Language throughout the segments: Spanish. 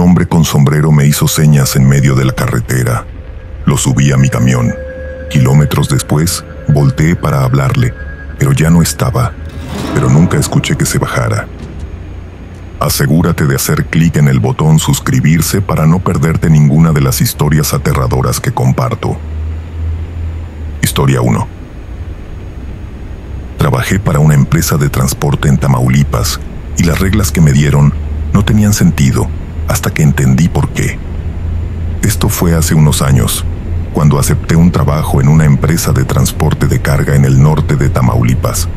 hombre con sombrero me hizo señas en medio de la carretera. Lo subí a mi camión. Kilómetros después, volteé para hablarle, pero ya no estaba. Pero nunca escuché que se bajara. Asegúrate de hacer clic en el botón suscribirse para no perderte ninguna de las historias aterradoras que comparto. Historia 1. Trabajé para una empresa de transporte en Tamaulipas y las reglas que me dieron no tenían sentido hasta que entendí por qué. Esto fue hace unos años, cuando acepté un trabajo en una empresa de transporte de carga en el norte de Tamaulipas.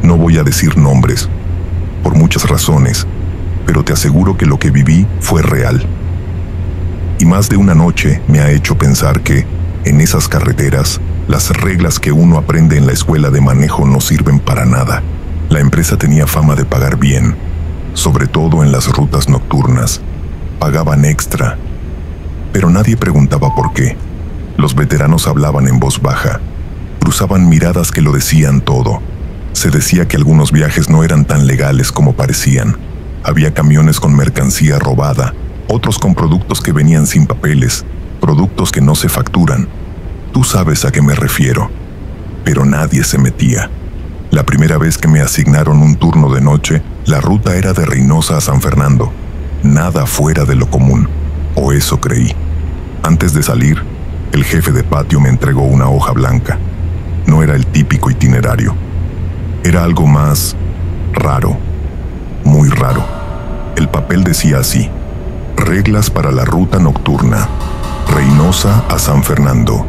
No voy a decir nombres, por muchas razones, pero te aseguro que lo que viví fue real. Y más de una noche me ha hecho pensar que, en esas carreteras, las reglas que uno aprende en la escuela de manejo no sirven para nada. La empresa tenía fama de pagar bien, sobre todo en las rutas nocturnas. Pagaban extra, pero nadie preguntaba por qué. Los veteranos hablaban en voz baja, cruzaban miradas que lo decían todo. Se decía que algunos viajes no eran tan legales como parecían. Había camiones con mercancía robada, otros con productos que venían sin papeles, productos que no se facturan. Tú sabes a qué me refiero. Pero nadie se metía. La primera vez que me asignaron un turno de noche, la ruta era de Reynosa a San Fernando. Nada fuera de lo común, o eso creí. Antes de salir, el jefe de patio me entregó una hoja blanca. No era el típico itinerario. Era algo más raro, muy raro. El papel decía así: reglas para la ruta nocturna, Reynosa a San Fernando.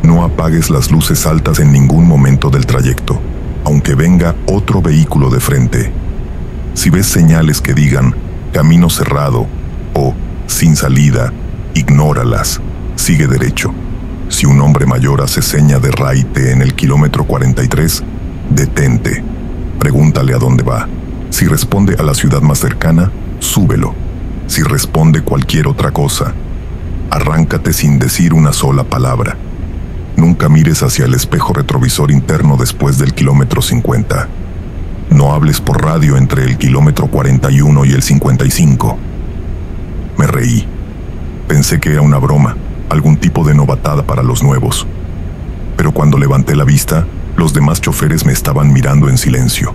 No apagues las luces altas en ningún momento del trayecto, aunque venga otro vehículo de frente. Si ves señales que digan camino cerrado o sin salida, ignóralas, sigue derecho. Si un hombre mayor hace seña de raite en el kilómetro 43, detente, pregúntale a dónde va. Si responde a la ciudad más cercana, súbelo. Si responde cualquier otra cosa, arráncate sin decir una sola palabra. Nunca mires hacia el espejo retrovisor interno después del kilómetro 50. No hables por radio entre el kilómetro 41 y el 55. Me reí. Pensé que era una broma, algún tipo de novatada para los nuevos. Pero cuando levanté la vista, los demás choferes me estaban mirando en silencio.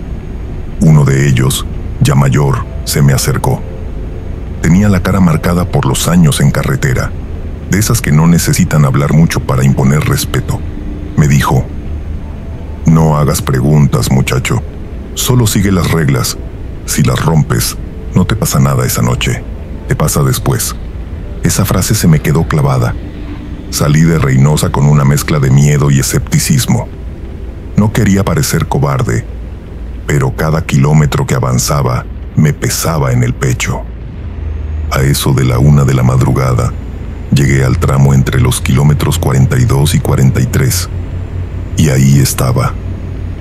Uno de ellos, ya mayor, se me acercó. Tenía la cara marcada por los años en carretera, de esas que no necesitan hablar mucho para imponer respeto. Me dijo: no hagas preguntas, muchacho. Solo sigue las reglas. Si las rompes, no te pasa nada esa noche. Te pasa después. Esa frase se me quedó clavada. Salí de Reynosa con una mezcla de miedo y escepticismo. No quería parecer cobarde, pero cada kilómetro que avanzaba me pesaba en el pecho. A eso de la 1 de la madrugada, llegué al tramo entre los kilómetros 42 y 43. Y ahí estaba,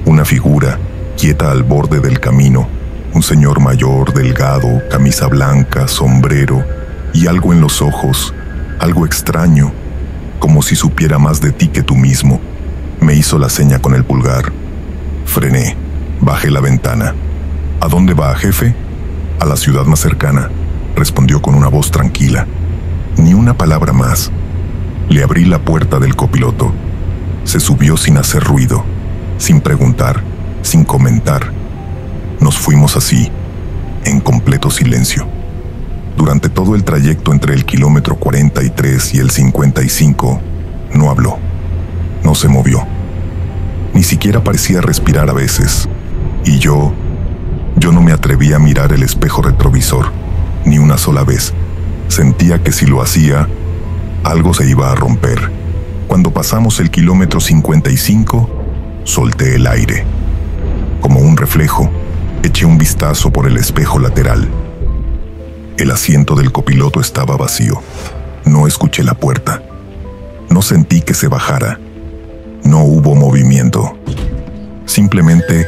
una figura quieta al borde del camino, un señor mayor, delgado, camisa blanca, sombrero y algo en los ojos, algo extraño, como si supiera más de ti que tú mismo. Me hizo la seña con el pulgar. Frené, bajé la ventana. ¿A dónde va, jefe? A la ciudad más cercana, respondió con una voz tranquila. Ni una palabra más. Le abrí la puerta del copiloto. Se subió sin hacer ruido, sin preguntar, sin comentar. Nos fuimos así, en completo silencio. Durante todo el trayecto entre el kilómetro 43 y el 55, no habló, no se movió. Ni siquiera parecía respirar a veces. Y yo no me atrevía a mirar el espejo retrovisor, ni una sola vez. Sentía que si lo hacía, algo se iba a romper. Cuando pasamos el kilómetro 55, solté el aire. Como un reflejo, eché un vistazo por el espejo lateral. El asiento del copiloto estaba vacío. No escuché la puerta. No sentí que se bajara. No hubo movimiento. Simplemente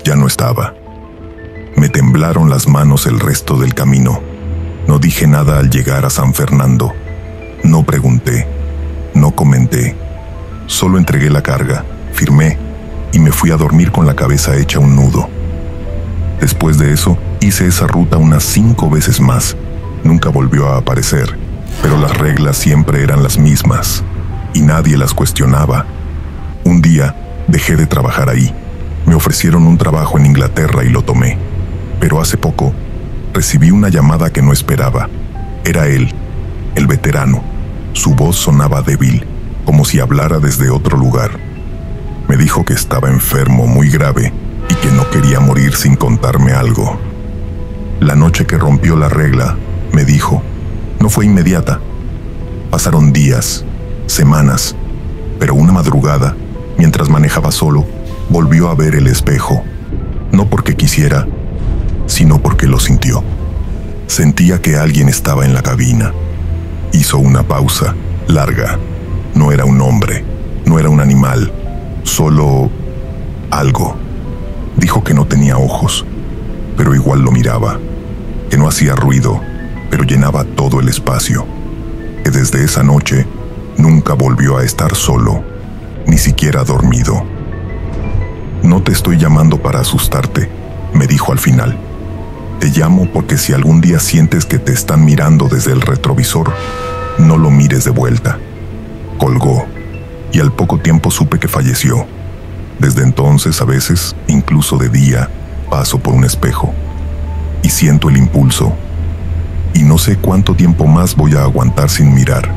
ya no estaba. Me temblaron las manos el resto del camino. No dije nada al llegar a San Fernando. No pregunté. No comenté. Solo entregué la carga, firmé y me fui a dormir con la cabeza hecha un nudo. Después de eso, hice esa ruta unas 5 veces más. Nunca volvió a aparecer, pero las reglas siempre eran las mismas y nadie las cuestionaba. Un día dejé de trabajar ahí. Me ofrecieron un trabajo en Inglaterra y lo tomé. Pero hace poco recibí una llamada que no esperaba. Era él, el veterano. Su voz sonaba débil, como si hablara desde otro lugar. Me dijo que estaba enfermo muy grave y que no quería morir sin contarme algo. La noche que rompió la regla, me dijo, no fue inmediata. Pasaron días, semanas, pero una madrugada, mientras manejaba solo, volvió a ver el espejo. No porque quisiera, sino porque lo sintió. Sentía que alguien estaba en la cabina. Hizo una pausa larga. No era un hombre, no era un animal, solo algo. Dijo que no tenía ojos, pero igual lo miraba, que no hacía ruido, pero llenaba todo el espacio, que desde esa noche nunca volvió a estar solo, ni siquiera dormido. No te estoy llamando para asustarte, me dijo al final. Te llamo porque si algún día sientes que te están mirando desde el retrovisor, no lo mires de vuelta. Colgó, y al poco tiempo supe que falleció. Desde entonces, a veces, incluso de día, paso por un espejo y siento el impulso, y no sé cuánto tiempo más voy a aguantar sin mirar.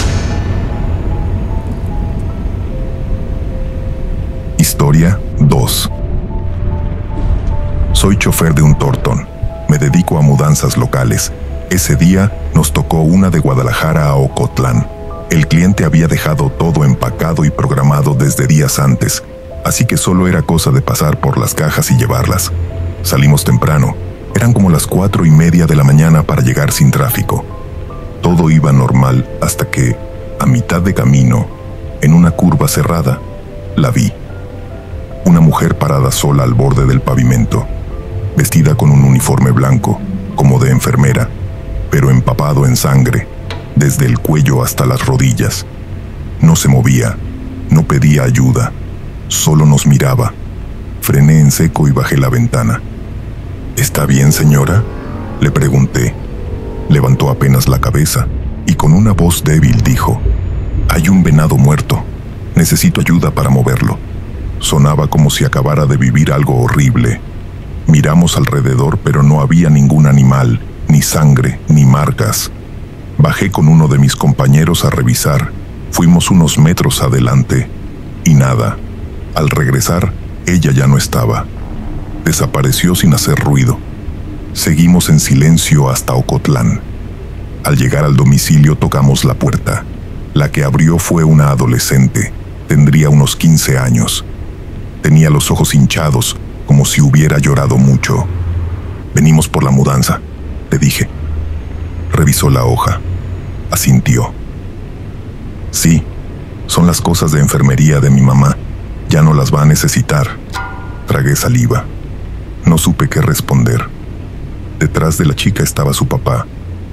Historia 2. Soy chofer de un Thornton. Me dedico a mudanzas locales. Ese día nos tocó una de Guadalajara a Ocotlán. El cliente había dejado todo empacado y programado desde días antes, así que solo era cosa de pasar por las cajas y llevarlas. Salimos temprano. Eran como las 4:30 de la mañana para llegar sin tráfico. Todo iba normal hasta que, a mitad de camino, en una curva cerrada, la vi. Una mujer parada sola al borde del pavimento, vestida con un uniforme blanco, como de enfermera, pero empapado en sangre, desde el cuello hasta las rodillas. No se movía, no pedía ayuda, solo nos miraba. Frené en seco y bajé la ventana. ¿Está bien, señora?, le pregunté. Levantó apenas la cabeza y con una voz débil dijo, «Hay un venado muerto. Necesito ayuda para moverlo». Sonaba como si acabara de vivir algo horrible. Miramos alrededor, pero no había ningún animal, ni sangre, ni marcas. Bajé con uno de mis compañeros a revisar. Fuimos unos metros adelante y nada. Al regresar, ella ya no estaba. Desapareció sin hacer ruido. Seguimos en silencio hasta Ocotlán. Al llegar al domicilio tocamos la puerta. La que abrió fue una adolescente. Tendría unos 15 años. Tenía los ojos hinchados, como si hubiera llorado mucho. «Venimos por la mudanza», le dije. Revisó la hoja. Asintió. «Sí, son las cosas de enfermería de mi mamá. Ya no las va a necesitar». Tragué saliva. No supe qué responder. Detrás de la chica estaba su papá.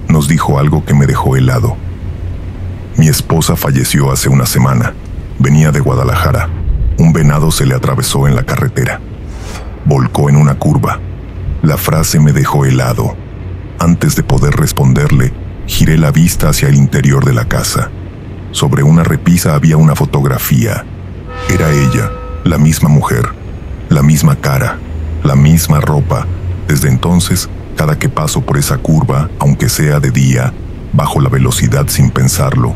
Nos dijo algo que me dejó helado. «Mi esposa falleció hace una semana. Venía de Guadalajara. Un venado se le atravesó en la carretera. Volcó en una curva». La frase me dejó helado. Antes de poder responderle, giré la vista hacia el interior de la casa. Sobre una repisa había una fotografía. Era ella, la misma mujer, la misma cara, la misma ropa. Desde entonces, cada que paso por esa curva, aunque sea de día, bajo la velocidad sin pensarlo,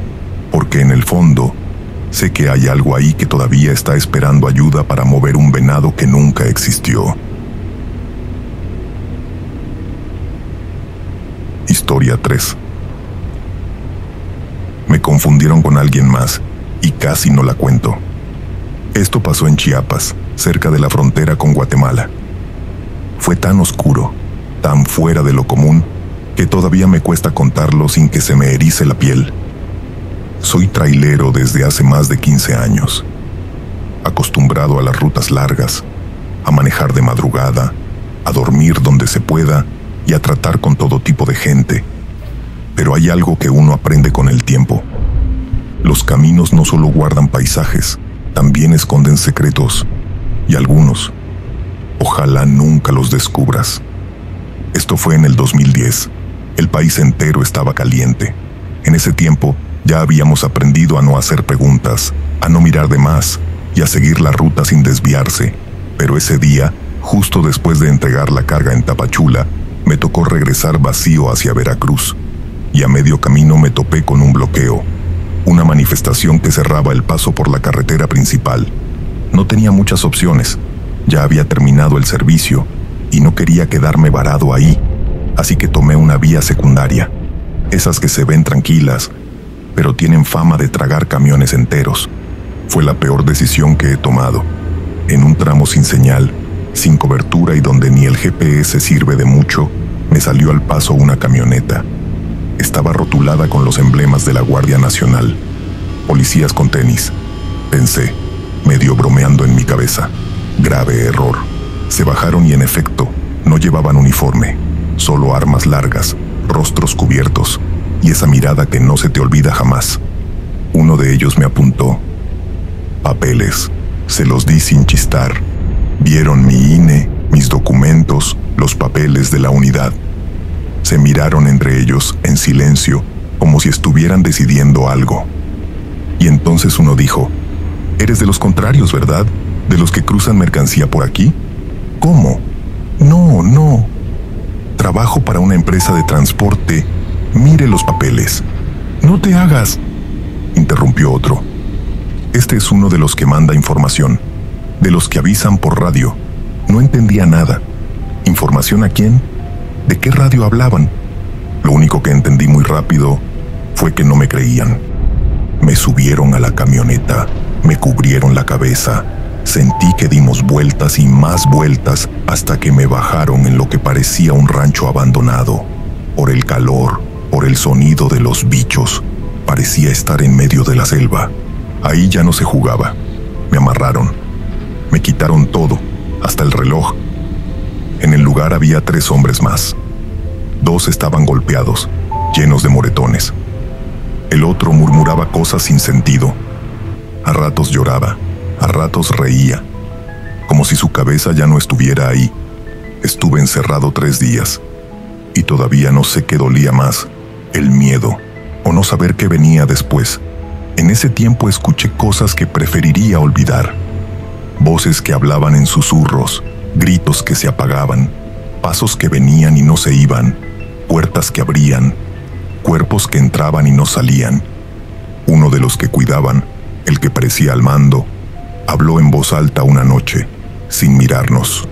porque en el fondo, sé que hay algo ahí que todavía está esperando ayuda para mover un venado que nunca existió. Historia 3. Me confundieron con alguien más y casi no la cuento. Esto pasó en Chiapas, cerca de la frontera con Guatemala. Fue tan oscuro, tan fuera de lo común, que todavía me cuesta contarlo sin que se me erice la piel. Soy trailero desde hace más de 15 años, acostumbrado a las rutas largas, a manejar de madrugada, a dormir donde se pueda y a tratar con todo tipo de gente. Pero hay algo que uno aprende con el tiempo. Los caminos no solo guardan paisajes, también esconden secretos, y algunos, ojalá nunca los descubras. Esto fue en el 2010. El país entero estaba caliente. En ese tiempo ya habíamos aprendido a no hacer preguntas, a no mirar de más y a seguir la ruta sin desviarse. Pero ese día, justo después de entregar la carga en Tapachula, me tocó regresar vacío hacia Veracruz. Y a medio camino me topé con un bloqueo, una manifestación que cerraba el paso por la carretera principal. No tenía muchas opciones, ya había terminado el servicio y no quería quedarme varado ahí, así que tomé una vía secundaria, esas que se ven tranquilas, pero tienen fama de tragar camiones enteros. Fue la peor decisión que he tomado. En un tramo sin señal, sin cobertura y donde ni el GPS sirve de mucho, me salió al paso una camioneta. Estaba rotulada con los emblemas de la Guardia Nacional. Policías con tenis. Pensé, medio bromeando en mi cabeza. Grave error. Se bajaron y en efecto, no llevaban uniforme, solo armas largas, rostros cubiertos y esa mirada que no se te olvida jamás. Uno de ellos me apuntó. Papeles. Se los di sin chistar. Vieron mi INE, mis documentos, los papeles de la unidad. Se miraron entre ellos en silencio, como si estuvieran decidiendo algo. Y entonces uno dijo, «Eres de los contrarios, ¿verdad? ¿De los que cruzan mercancía por aquí?» «¿Cómo?» No. Trabajo para una empresa de transporte. Mire los papeles». «No te hagas», interrumpió otro. «Este es uno de los que manda información, de los que avisan por radio». No entendía nada. ¿Información a quién? ¿De qué radio hablaban? Lo único que entendí muy rápido fue que no me creían. Me subieron a la camioneta, me cubrieron la cabeza. Sentí que dimos vueltas y más vueltas hasta que me bajaron en lo que parecía un rancho abandonado. Por el calor, por el sonido de los bichos, parecía estar en medio de la selva. Ahí ya no se jugaba. Me amarraron. Me quitaron todo, hasta el reloj. En el lugar había 3 hombres más. 2 estaban golpeados, llenos de moretones. El otro murmuraba cosas sin sentido. A ratos lloraba, a ratos reía, como si su cabeza ya no estuviera ahí. Estuve encerrado 3 días, y todavía no sé qué dolía más, el miedo, o no saber qué venía después. En ese tiempo escuché cosas que preferiría olvidar. Voces que hablaban en susurros, gritos que se apagaban, pasos que venían y no se iban, puertas que abrían, cuerpos que entraban y no salían. Uno de los que cuidaban, el que parecía al mando, habló en voz alta una noche, sin mirarnos.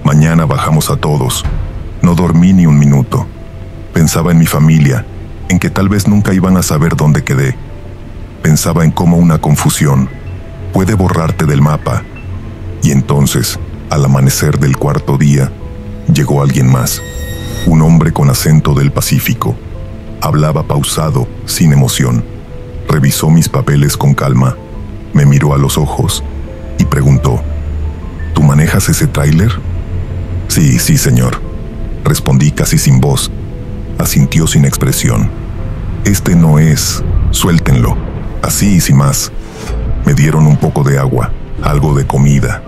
Mañana bajamos a todos. No dormí ni un minuto. Pensaba en mi familia, en que tal vez nunca iban a saber dónde quedé. Pensaba en cómo una confusión puede borrarte del mapa. Y entonces, al amanecer del 4.º día, llegó alguien más, un hombre con acento del Pacífico. Hablaba pausado, sin emoción. Revisó mis papeles con calma, me miró a los ojos y preguntó, ¿tú manejas ese tráiler? Sí, señor, respondí casi sin voz. Asintió sin expresión. Este no es, suéltenlo, así y sin más. Me dieron un poco de agua, algo de comida.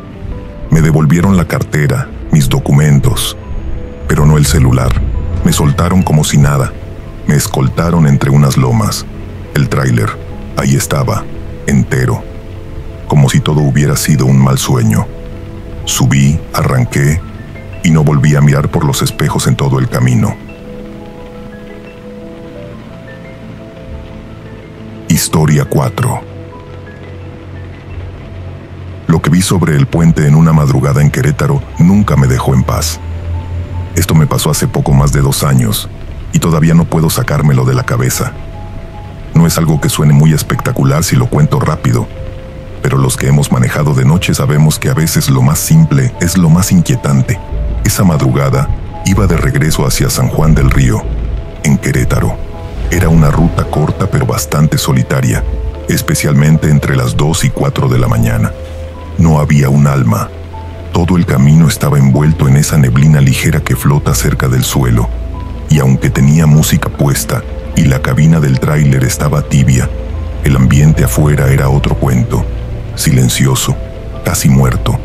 Me devolvieron la cartera, mis documentos, pero no el celular. Me soltaron como si nada. Me escoltaron entre unas lomas. El tráiler, ahí estaba, entero, como si todo hubiera sido un mal sueño. Subí, arranqué y no volví a mirar por los espejos en todo el camino. Historia 4. Lo que vi sobre el puente en una madrugada en Querétaro nunca me dejó en paz. Esto me pasó hace poco más de 2 años y todavía no puedo sacármelo de la cabeza. No es algo que suene muy espectacular si lo cuento rápido, pero los que hemos manejado de noche sabemos que a veces lo más simple es lo más inquietante. Esa madrugada iba de regreso hacia San Juan del Río, en Querétaro. Era una ruta corta pero bastante solitaria, especialmente entre las 2 y 4 de la mañana. No había un alma. Todo el camino estaba envuelto en esa neblina ligera que flota cerca del suelo, y aunque tenía música puesta y la cabina del tráiler estaba tibia, el ambiente afuera era otro cuento, silencioso, casi muerto.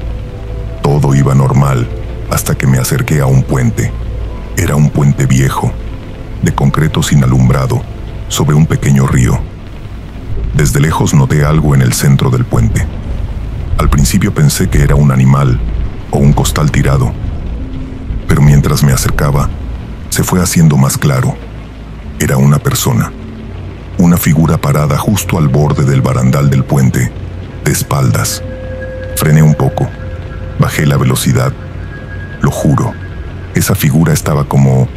Todo iba normal hasta que me acerqué a un puente. Era un puente viejo, de concreto sin alumbrado, sobre un pequeño río. Desde lejos noté algo en el centro del puente. Al principio pensé que era un animal o un costal tirado, pero mientras me acercaba, se fue haciendo más claro. Era una persona, una figura parada justo al borde del barandal del puente, de espaldas. Frené un poco, bajé la velocidad. Lo juro, esa figura estaba como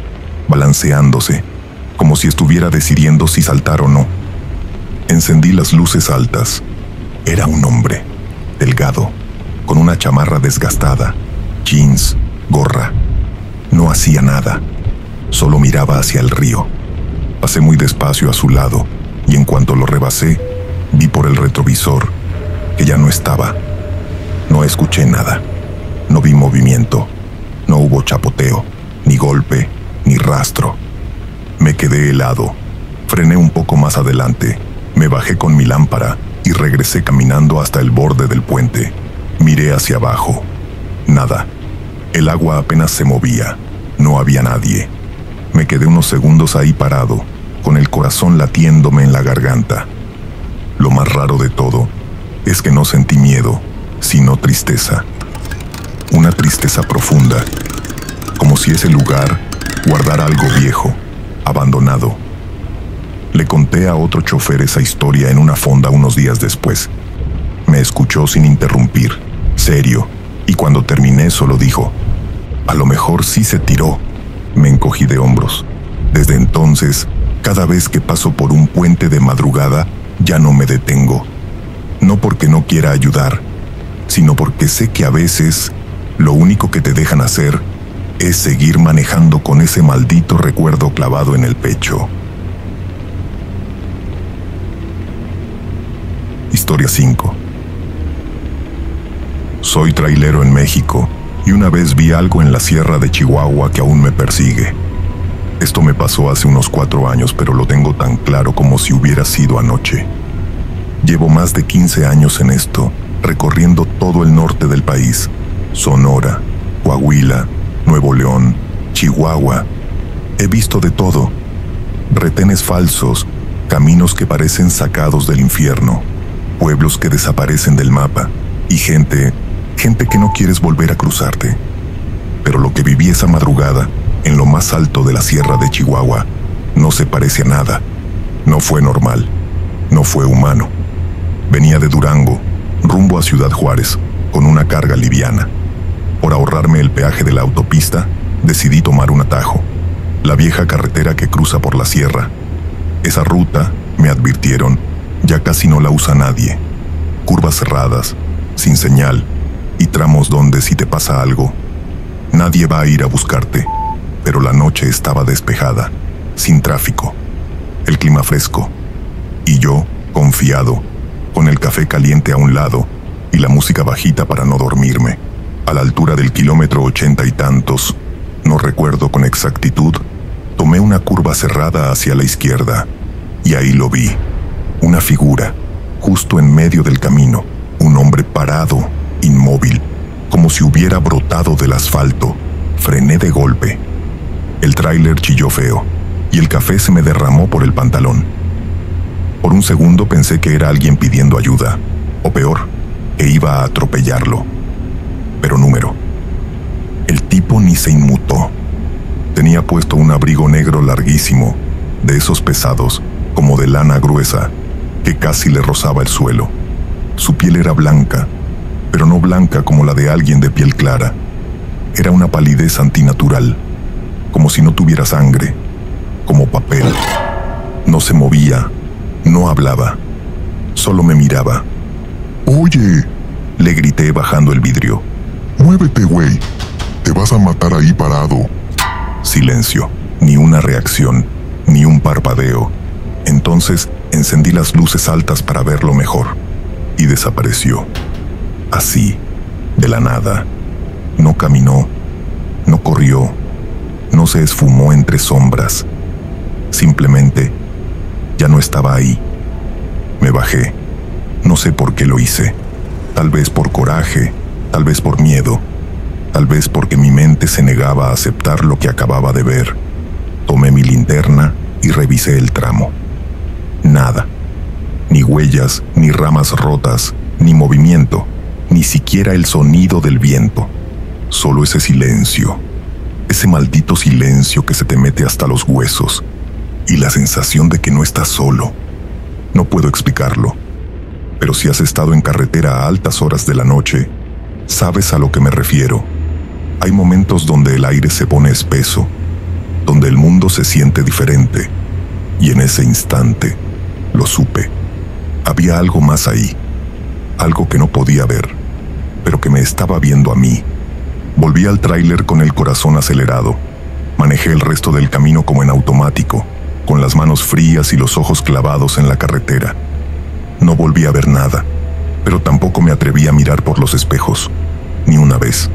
balanceándose, como si estuviera decidiendo si saltar o no. Encendí las luces altas. Era un hombre, delgado, con una chamarra desgastada, jeans, gorra. No hacía nada, solo miraba hacia el río. Pasé muy despacio a su lado y en cuanto lo rebasé, vi por el retrovisor que ya no estaba. No escuché nada, no vi movimiento, no hubo chapoteo, ni golpe, ni rastro. Me quedé helado, frené un poco más adelante, me bajé con mi lámpara y regresé caminando hasta el borde del puente. Miré hacia abajo, nada. El agua apenas se movía, no había nadie. Me quedé unos segundos ahí parado, con el corazón latiéndome en la garganta. Lo más raro de todo es que no sentí miedo, sino tristeza. Una tristeza profunda, como si ese lugar guardara algo viejo, abandonado. Le conté a otro chofer esa historia en una fonda unos días después. Me escuchó sin interrumpir, serio, y cuando terminé solo dijo: «A lo mejor sí se tiró». Me encogí de hombros. Desde entonces, cada vez que paso por un puente de madrugada, ya no me detengo. No porque no quiera ayudar, sino porque sé que a veces lo único que te dejan hacer es seguir manejando con ese maldito recuerdo clavado en el pecho. Historia 5. Soy trailero en México y una vez vi algo en la sierra de Chihuahua que aún me persigue. Esto me pasó hace unos 4 años, pero lo tengo tan claro como si hubiera sido anoche. Llevo más de 15 años en esto, recorriendo todo el norte del país: Sonora, Coahuila, Nuevo León, Chihuahua. He visto de todo: retenes falsos, caminos que parecen sacados del infierno, pueblos que desaparecen del mapa y gente que no quieres volver a cruzarte. Pero lo que viví esa madrugada, en lo más alto de la sierra de Chihuahua, no se parece a nada. No fue normal, no fue humano. Venía de Durango, rumbo a Ciudad Juárez, con una carga liviana. Por ahorrarme el peaje de la autopista, decidí tomar un atajo, la vieja carretera que cruza por la sierra. Esa ruta, me advirtieron, ya casi no la usa nadie. Curvas cerradas, sin señal, y tramos donde si te pasa algo, nadie va a ir a buscarte. Pero la noche estaba despejada, sin tráfico, el clima fresco, y yo, confiado, con el café caliente a un lado y la música bajita para no dormirme. A la altura del kilómetro 80 y tantos, no recuerdo con exactitud, tomé una curva cerrada hacia la izquierda, y ahí lo vi, una figura, justo en medio del camino, un hombre parado, inmóvil, como si hubiera brotado del asfalto. Frené de golpe. El tráiler chilló feo, y el café se me derramó por el pantalón. Por un segundo pensé que era alguien pidiendo ayuda, o peor, que iba a atropellarlo. Pero número. El tipo ni se inmutó. Tenía puesto un abrigo negro larguísimo, de esos pesados, como de lana gruesa, que casi le rozaba el suelo. Su piel era blanca, pero no blanca como la de alguien de piel clara. Era una palidez antinatural, como si no tuviera sangre, como papel. No se movía, no hablaba, solo me miraba. «Oye», le grité bajando el vidrio. «Muévete, güey, te vas a matar ahí parado». Silencio, ni una reacción, ni un parpadeo. Entonces encendí las luces altas para verlo mejor, y desapareció. Así, de la nada. No caminó, no corrió, no se esfumó entre sombras. Simplemente, ya no estaba ahí. Me bajé. No sé por qué lo hice. Tal vez por coraje, tal vez por miedo, tal vez porque mi mente se negaba a aceptar lo que acababa de ver. Tomé mi linterna y revisé el tramo. Nada. Ni huellas, ni ramas rotas, ni movimiento, ni siquiera el sonido del viento. Solo ese silencio. Ese maldito silencio que se te mete hasta los huesos. Y la sensación de que no estás solo. No puedo explicarlo. Pero si has estado en carretera a altas horas de la noche, sabes a lo que me refiero. Hay momentos donde el aire se pone espeso, donde el mundo se siente diferente. Y en ese instante, lo supe. Había algo más ahí. Algo que no podía ver, pero que me estaba viendo a mí. Volví al tráiler con el corazón acelerado. Manejé el resto del camino como en automático, con las manos frías y los ojos clavados en la carretera. No volví a ver nada, pero tampoco me atreví a mirar por los espejos, ni una vez.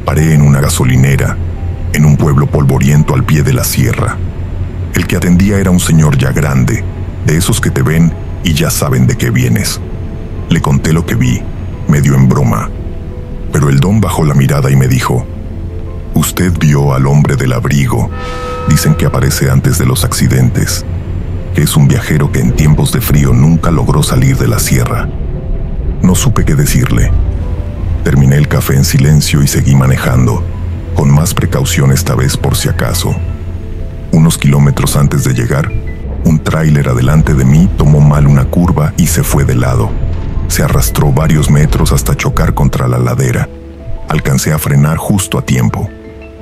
Paré en una gasolinera, en un pueblo polvoriento al pie de la sierra. El que atendía era un señor ya grande, de esos que te ven y ya saben de qué vienes. Le conté lo que vi, medio en broma, pero el don bajó la mirada y me dijo: «Usted vio al hombre del abrigo. Dicen que aparece antes de los accidentes, que es un viajero que en tiempos de frío nunca logró salir de la sierra». No supe qué decirle. Terminé el café en silencio y seguí manejando, con más precaución esta vez por si acaso. Unos kilómetros antes de llegar, un tráiler adelante de mí tomó mal una curva y se fue de lado. Se arrastró varios metros hasta chocar contra la ladera. Alcancé a frenar justo a tiempo.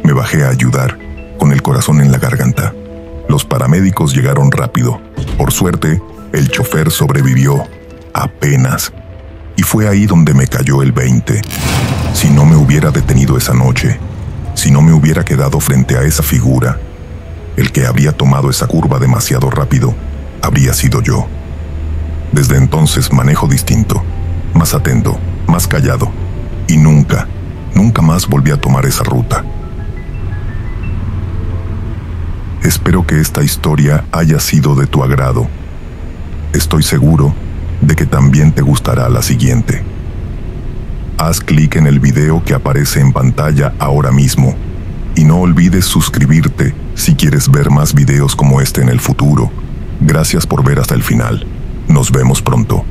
Me bajé a ayudar, con el corazón en la garganta. Los paramédicos llegaron rápido. Por suerte, el chofer sobrevivió. Apenas. Y fue ahí donde me cayó el 20. Si no me hubiera detenido esa noche, si no me hubiera quedado frente a esa figura, el que habría tomado esa curva demasiado rápido habría sido yo. Desde entonces manejo distinto, más atento, más callado, y nunca más volví a tomar esa ruta. Espero que esta historia haya sido de tu agrado. Estoy seguro de que también te gustará la siguiente. Haz clic en el video que aparece en pantalla ahora mismo y no olvides suscribirte si quieres ver más videos como este en el futuro. Gracias por ver hasta el final. Nos vemos pronto.